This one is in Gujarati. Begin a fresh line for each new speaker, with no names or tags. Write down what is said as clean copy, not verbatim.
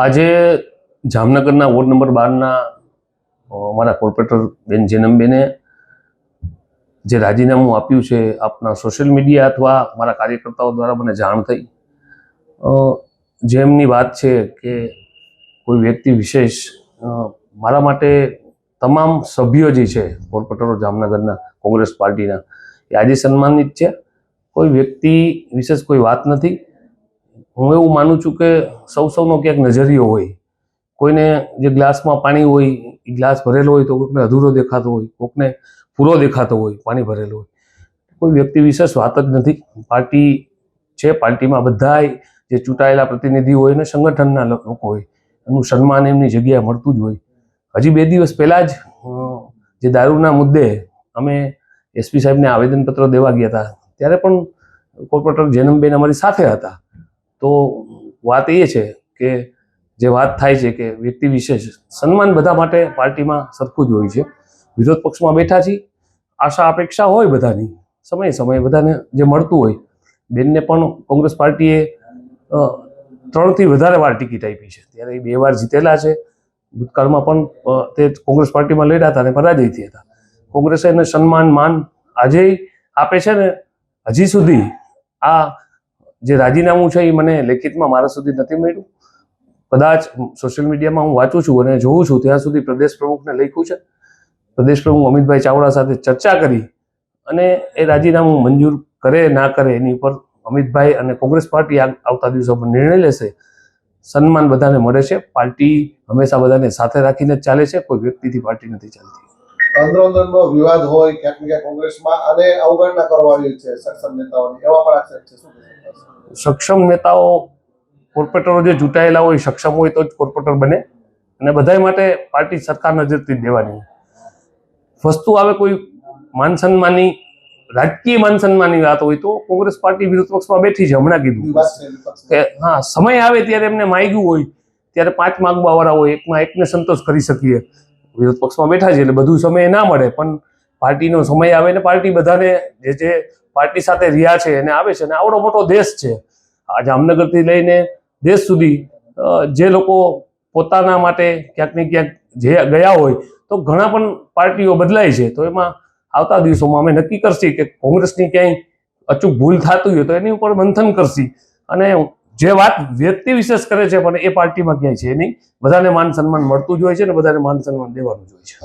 આજે જામનગરના વોર્ડ નંબર 12ના અમારા કોર્પોરેટર બેન જેનમબેને જે રાજીનામું આપ્યું છે આપના સોશિયલ મીડિયા અથવા મારા કાર્યકર્તાઓ દ્વારા મને જાણ થઈ. જેમની વાત છે કે કોઈ વ્યક્તિ વિશેષ મારા માટે તમામ સભ્યો જે છે કોર્પોરેટરો જામનગરના કોંગ્રેસ પાર્ટીના એ આજે સન્માનિત છે. કોઈ વ્યક્તિ વિશેષ કોઈ વાત નથી. હું એવું માનું છું કે સૌનો ક્યાંક નજરિયો હોય. કોઈને જે ગ્લાસમાં પાણી હોય એ ગ્લાસ ભરેલો હોય તો કોઈકને અધૂરો દેખાતો હોય, કોઈકને પૂરો દેખાતો હોય, પાણી ભરેલો હોય. કોઈ વ્યક્તિ વિશેષ વાત જ નથી. પાર્ટી છે, પાર્ટીમાં બધાય જે ચૂંટાયેલા પ્રતિનિધિ હોય ને સંગઠનના લોકો હોય એનું સન્માન એમની જગ્યાએ મળતું જ હોય. હજી 2 દિવસ પહેલાં જ જે દારૂના મુદ્દે અમે એસપી સાહેબને આવેદનપત્ર દેવા ગયા હતા ત્યારે પણ કોર્પોરેટર જેનમબેન અમારી સાથે હતા. તો વાત એ છે કે જે વાત થાય છે કે વ્યક્તિ વિશેષ સન્માન બધા માટે પાર્ટીમાં સરખું જ હોય છે. વિરોધ પક્ષમાં બેઠા છીએ, આશા અપેક્ષા હોય બધાની, સમયે સમયે બધાને જે મળતું હોય. બેનને પણ કોંગ્રેસ પાર્ટીએ 3થી વધારે વાર ટિકિટ આપી છે, ત્યારે એ 2 વાર જીતેલા છે. ભૂતકાળમાં પણ તે કોંગ્રેસ પાર્ટીમાં લડ્યા હતા અને પરાજય થયા હતા. કોંગ્રેસે એને સન્માન માન આજે આપે છે ને હજી સુધી આ જે રાજીનામું છે એ મને લેખિતમાં મારા સુધી નથી મળ્યું. કદાચ સોશિયલ મીડિયામાં હું વાંચું છું અને જોઉં છું ત્યાં સુધી પ્રદેશ પ્રમુખને લખ્યું છે. પ્રદેશ પ્રમુખ અમિતભાઈ ચાવડા સાથે ચર્ચા કરી અને એ રાજીનામું મંજૂર કરે ના કરે એની પર અમિતભાઈ અને કોંગ્રેસ પાર્ટી આવતા દિવસોમાં નિર્ણય લેશે. સન્માન બધાને મળે છે. પાર્ટી હંમેશા બધાને સાથે રાખીને જ ચાલે છે, કોઈ વ્યક્તિથી પાર્ટી નથી ચાલતી.
અંદરોઅંદરનો વિવાદ હોય ક્યાંક ને ક્યાંક કોંગ્રેસમાં અને અવગણના કરવાની છે સક્ષમ નેતાઓની, એવા પણ આક્ષેપ છે. શું
સક્ષમ નેતાઓ કોર્પોરેટરો જે ચૂંટાયેલા હોય સક્ષમ હોય તો જ કોર્પોરેટર બને અને બધાય માટે પાર્ટી સરકાર નજરથી જ દેવાની વસ્તુ આવે. કોઈ માન સન્માનની રાજકીય માન સન્માનની વાત હોય તો કોંગ્રેસ પાર્ટી વિરોધ પક્ષમાં બેઠી છે. હમણાં કીધું કે હા, સમય આવે ત્યારે એમને માંગ્યું હોય ત્યારે 5 માંગવાવાળા હોય, એકમાં એકને સંતોષ કરી શકીએ. વિરોધ પક્ષમાં બેઠા છે એટલે બધું સમય ના મળે, પણ પાર્ટીનો સમય આવે ને પાર્ટી બધાને જે પાર્ટી સાથે રહ્યા છે એને આવે છે. અને આવડો મોટો દેશ છે, આ જામનગરથી લઈને દેશ સુધી જે લોકો પોતાના માટે ક્યાંક ને ક્યાંક જે ગયા હોય તો ઘણા પણ પાર્ટીઓ બદલાય છે. તો એમાં આવતા દિવસોમાં અમે નક્કી કરશી કે કોંગ્રેસની ક્યાંય અચૂક ભૂલ થતી હોય તો એની ઉપર મંથન કરશી. અને જે વાત વ્યક્તિ વિશેષ કરે છે પણ એ પાર્ટીમાં ક્યાંય છે નહીં. બધાને માન સન્માન મળતું જ હોય છે ને બધાને માન સન્માન દેવાનું જ હોય છે.